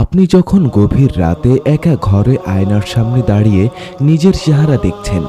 আপনি যখন গভীর রাতে একা ঘরে আয়নার সামনে দাঁড়িয়ে নিজের চেহারা দেখছেন,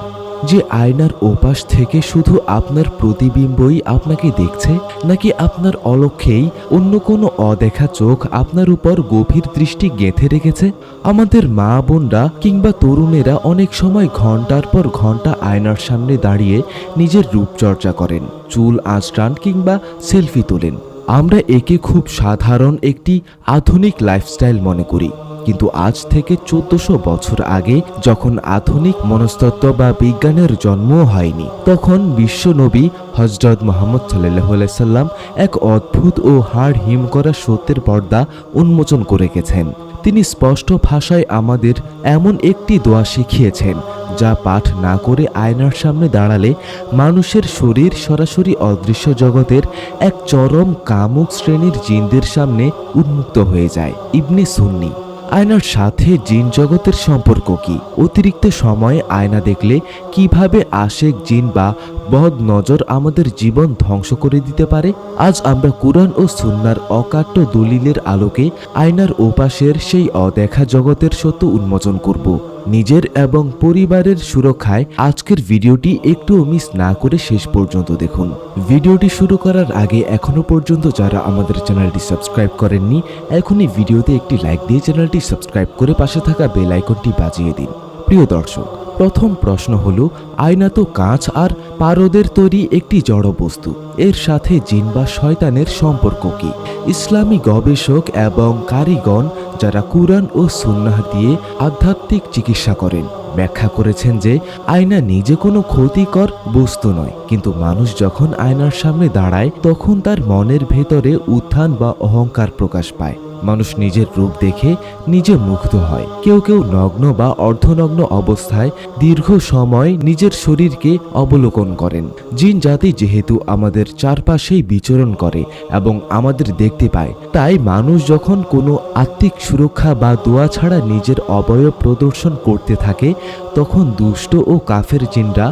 যে আয়নার ওপাশ থেকে শুধু আপনার প্রতিবিম্বই আপনাকে দেখছে, নাকি আপনার অলক্ষ্যেই অন্য কোনো অদেখা চোখ আপনার উপর গভীর দৃষ্টি গেঁথে রেখেছে? আমাদের মা বোনরা কিংবা তরুণেরা অনেক সময় ঘন্টার পর ঘন্টা আয়নার সামনে দাঁড়িয়ে নিজের রূপচর্চা করেন, চুল আঁচড়ান কিংবা সেলফি তোলেন। আমরা একে খুব সাধারণ একটি আধুনিক লাইফস্টাইল মনে করি, কিন্তু আজ থেকে 1400 বছর আগে, যখন আধুনিক মনস্তত্ত্ব বা বিজ্ঞানের জন্মও হয়নি, তখন বিশ্বনবী হযরত মুহাম্মদ সাল্লাল্লাহু আলাইহি সাল্লাম এক অদ্ভুত ও হাড় হিম করা সত্যের পর্দা উন্মোচন করে গেছেন। তিনি স্পষ্ট ভাষায় আমাদের এমন একটি দোয়া শিখিয়েছেন, যা পাঠ না করে আয়নার সামনে দাঁড়ালে মানুষের শরীর সরাসরি অদৃশ্য জগতের এক চরম কামুক শ্রেণীর জিনদের সামনে উন্মুক্ত হয়ে যায়। ইবনে সুন্নি। আয়নার সাথে জিন জগতের সম্পর্ক কি? অতিরিক্ত সময়ে আয়না দেখলে কিভাবে আশেক জিন বা বদ নজর আমাদের জীবন ধ্বংস করে দিতে পারে? আজ আমরা কুরআন ও সুন্নাহর অকাট্য দলিলের আলোকে আয়নার ওপাশের সেই অদেখা জগতের সত্য উন্মোচন করব। নিজের এবং পরিবারের সুরক্ষায় আজকের ভিডিওটি একটুও মিস না করে শেষ পর্যন্ত দেখুন। ভিডিওটি শুরু করার আগে এখনো পর্যন্ত যারা আমাদের চ্যানেলটি সাবস্ক্রাইব করেননি, এখনই ভিডিওতে একটি লাইক দিয়ে চ্যানেলটি সাবস্ক্রাইব করে পাশে থাকা বেল আইকনটি বাজিয়ে দিন। প্রিয় দর্শক, প্রথম প্রশ্ন হলো, আয়না তো কাঁচ আর পারদের তৈরি একটি জড় বস্তু, এর সাথে জিন বা শয়তানের সম্পর্ক কি? ইসলামী গবেষক এবং কারিগণ যারা কুরআন ও সুন্নাহ দিয়ে আধ্যাত্মিক চিকিৎসা করেন, ব্যাখ্যা করেছেন যে আয়না নিজে কোনো ক্ষতিকর বস্তু নয়, কিন্তু মানুষ যখন আয়নার সামনে দাঁড়ায় তখন তার মনের ভেতরে উত্থান বা অহংকার প্রকাশ পায়। মানুষ নিজের রূপ দেখে নিজে মুগ্ধ হয়। কেউ কেউ নগ্ন বা অর্ধনগ্ন অবস্থায় দীর্ঘ সময় নিজের শরীরকে অবলোকন করেন। জিন জাতি যেহেতু আমাদের চারপাশেই বিচরণ করে এবং আমাদের দেখতে পায়, তাই মানুষ যখন কোনো আত্মিক সুরক্ষা বা দোয়া ছাড়া নিজের অবয়ব প্রদর্শন করতে থাকে, তখন দুষ্ট ও কাফের জিনরা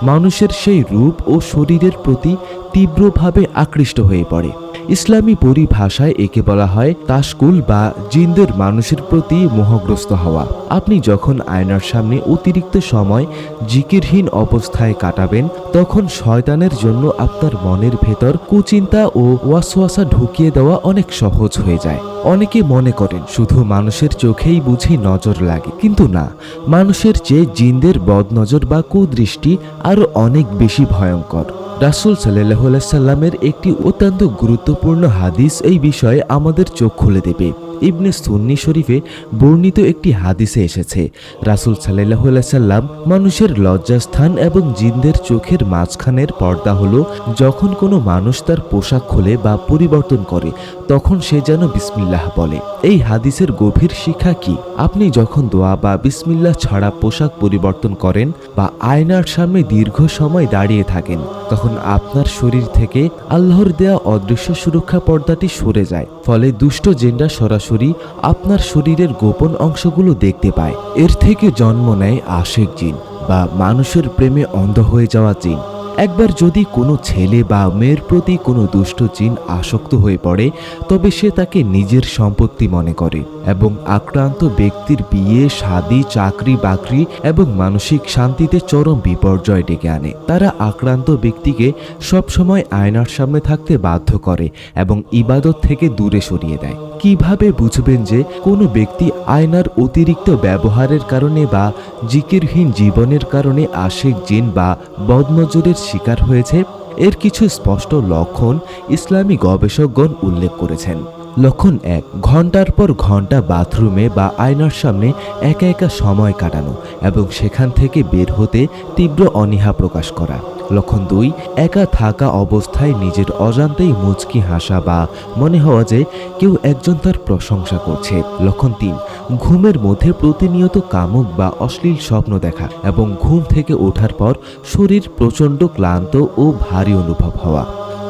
মানুষের সেই রূপ ও শরীরের প্রতি তীব্রভাবে আকৃষ্ট হয়ে পড়ে। ইসলামী পরিভাষায় একে বলা হয় তাশকুল বা জিনদের মানুষের প্রতি মোহগ্রস্ত হওয়া। আপনি যখন আয়নার সামনে অতিরিক্ত সময় জিকিরহীন অবস্থায় কাটাবেন, তখন শয়তানের জন্য আপনার মনের ভেতর কুচিন্তা ও ওয়াসওয়াসা ঢুকিয়ে দেওয়া অনেক সহজ হয়ে যায়। অনেকে মনে করেন শুধু মানুষের চোখেই বুঝি নজর লাগে, কিন্তু না, মানুষের চেয়ে জিনদের বদনজর বা কুদৃষ্টি আরো অনেক বেশি ভয়ঙ্কর। রাসূল সাল্লাল্লাহু আলাইহি সাল্লামের একটি অত্যন্ত গুরুত্বপূর্ণ হাদিস এই বিষয়ে আমাদের চোখ খুলে দেবে। ইবনে সুন্নি শরীফে বর্ণিত একটি হাদিসে এসেছে, রাসূল সাল্লাল্লাহু আলাইহি সাল্লাম, মানুষের লজ্জাস্থান এবং জিনদের চোখের মাঝখানের পর্দা হলো যখন কোনো মানুষ তার পোশাক খোলে বা পরিবর্তন করে, তখন সে যেন বিসমিল্লাহ বলে। এই হাদিসের গভীর শিক্ষা কি? আপনি যখন দোয়া বা বিসমিল্লাহ ছাড়া পোশাক পরিবর্তন করেন বা আয়নার সামনে দীর্ঘ সময় দাঁড়িয়ে থাকেন, তখন আপনার শরীর থেকে আল্লাহর দেয়া অদৃশ্য সুরক্ষা পর্দাটি সরে যায়। ফলে দুষ্ট জিনরা সরাসরি আপনার শরীরের গোপন অংশগুলো দেখতে পায়। এর থেকে জন্ম নেয় আশেক জিন বা মানুষের প্রেমে অন্ধ হয়ে যাওয়া জিন। একবার যদি কোনো ছেলে বা মেয়ের প্রতি কোনো দুষ্ট জিন আসক্ত হয়ে পড়ে, তবে সে তাকে নিজের সম্পত্তি মনে করে এবং আক্রান্ত ব্যক্তির বিয়ে, শাদী, চাকরি বাকরি এবং মানসিক শান্তিতে চরম বিপর্যয় ডেকে আনে। তারা আক্রান্ত ব্যক্তিকে সবসময় আয়নার সামনে থাকতে বাধ্য করে এবং ইবাদত থেকে দূরে সরিয়ে দেয়। কিভাবে বুঝবেন যে কোনো ব্যক্তি আয়নার অতিরিক্ত ব্যবহারের কারণে বা জিকিরহীন জীবনের কারণে আশেক জিন বা বদনজরের শিকার হয়েছে? এর কিছু স্পষ্ট লক্ষণ ইসলামী গবেষকগণ উল্লেখ করেছেন। লক্ষণ 1, ঘন্টার পর ঘন্টা বাথরুমে বা আয়নার সামনে একা একা সময় কাটানো এবং সেখান থেকে বের হতে তীব্র অনীহা প্রকাশ করা। লক্ষণ 2, একা থাকা অবস্থায় নিজের অজান্তেই মুচকি হাসা বা মনে হওয়া যে কেউ একজন তার প্রশংসা করছে। লক্ষণ 3, ঘুমের মধ্যে প্রতিনিয়ত কামুক বা অশ্লীল স্বপ্ন দেখা এবং ঘুম থেকে ওঠার পর শরীর প্রচণ্ড ক্লান্ত ও ভারী অনুভব হওয়া।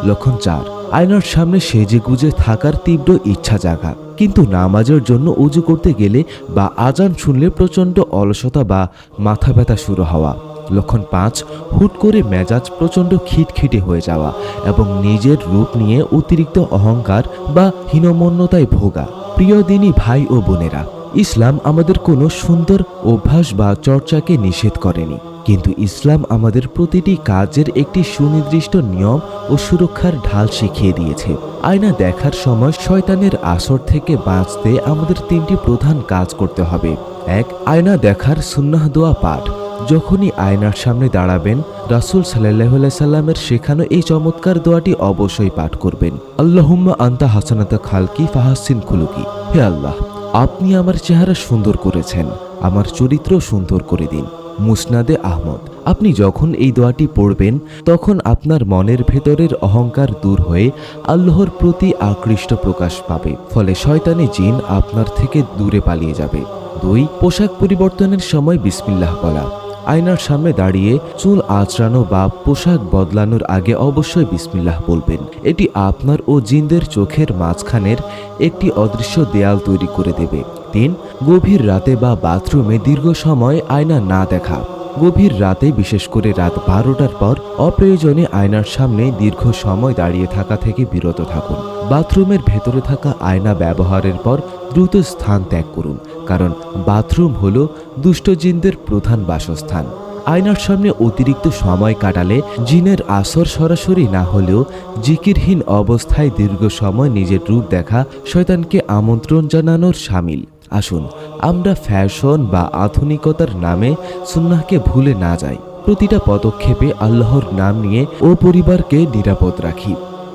লক্ষণ 4, আয়নার সামনে সেজেগুজে থাকার তীব্র ইচ্ছা জাগা, কিন্তু নামাজের জন্য ওযু করতে গেলে বা আজান শুনলে প্রচণ্ড অলসতা বা মাথা ব্যথা শুরু হওয়া। লক্ষণ 5, হুট করে মেজাজ প্রচণ্ড খিটখিটে হয়ে যাওয়া এবং নিজের রূপ নিয়ে অতিরিক্ত অহংকার বা হীনমন্যতায় ভোগা। প্রিয় দিনী ভাই ও বোনেরা, ইসলাম আমাদের কোনো সুন্দর অভ্যাস বা চর্চাকে নিষেধ করেনি, কিন্তু ইসলাম আমাদের প্রতিটি কাজের একটি সুনির্দিষ্ট নিয়ম ও সুরক্ষার ঢাল শিখিয়ে দিয়েছে। আয়না দেখার সময় শয়তানের আসর থেকে বাঁচতে আমাদের তিনটি প্রধান কাজ করতে হবে। 1. আয়না দেখার সুন্নাহ দোয়া পাঠ। যখনই আয়নার সামনে দাঁড়াবেন, রাসূল সাল্লাল্লাহু আলাইহি সাল্লামের শেখানো এই চমৎকার দোয়াটি অবশ্যই পাঠ করবেন। আল্লাহুম্মা আনতা হাসানাতা খালকি ফাহাসিন খুলুকি। হে আল্লাহ, আপনি আমার চেহারা সুন্দর করেছেন, আমার চরিত্র সুন্দর করে দিন। মুসনাদে আহমদ। আপনি যখন এই দোয়াটি পড়বেন, তখন আপনার মনের ভেতরের অহংকার দূর হয়ে আল্লাহর প্রতি আকৃষ্ট প্রকাশ পাবে, ফলে শয়তানি জিন আপনার থেকে দূরে পালিয়ে যাবে। 2. পোশাক পরিবর্তনের সময় বিসমিল্লাহ বলা। আয়নার সামনে দাঁড়িয়ে চুল আঁচড়ানো বা পোশাক বদলানোর আগে অবশ্যই বিসমিল্লাহ বলবেন। এটি আপনার ও জিনদের চোখের মাঝখানের একটি অদৃশ্য দেয়াল তৈরি করে দেবে। 3. গভীর রাতে বা বাথরুমে দীর্ঘ সময় আয়না না দেখা। গভীর রাতে, বিশেষ করে রাত 12টার পর অপ্রয়োজনে আয়নার সামনে দীর্ঘ সময় দাঁড়িয়ে থাকা থেকে বিরত থাকুন। বাথরুমের ভেতরে থাকা আয়না ব্যবহারের পর দ্রুত স্থান ত্যাগ করুন, কারণ বাথরুম হল দুষ্ট জিনদের প্রধান বাসস্থান। আয়নার সামনে অতিরিক্ত সময় কাটালে জিনের আসর সরাসরি না হলেও জিকিরহীন অবস্থায় দীর্ঘ সময় নিজের রূপ দেখা শয়তানকে আমন্ত্রণ জানানোর শামিল। আসুন আমরা ফ্যাশন বা আধুনিকতার নামে সুন্নাহকে ভুলে না যাই, প্রতিটা পদক্ষেপে আল্লাহর নাম নিয়ে ও পরিবারকে নিরাপদ রাখি।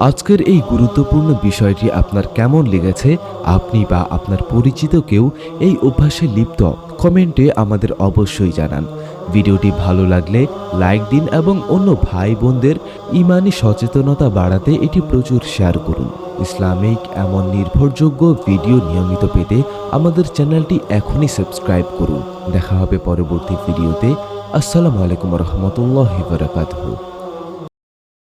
আজকের এই গুরুত্বপূর্ণ বিষয়টি আপনার কেমন লেগেছে? আপনি বা আপনার পরিচিত কেউ এই অভ্যাসে লিপ্ত? কমেন্টে আমাদের অবশ্যই জানান। ভিডিওটি ভালো লাগলে লাইক দিন এবং অন্য ভাই বোনদের ঈমানি সচেতনতা বাড়াতে এটি প্রচুর শেয়ার করুন। ইসলামিক এমন নির্ভরযোগ্য ভিডিও নিয়মিত পেতে আমাদের চ্যানেলটি এখনই সাবস্ক্রাইব করুন। দেখা হবে পরবর্তী ভিডিওতে। আসসালামু আলাইকুম ওয়া রাহমাতুল্লাহি ওয়া বারাকাতুহু।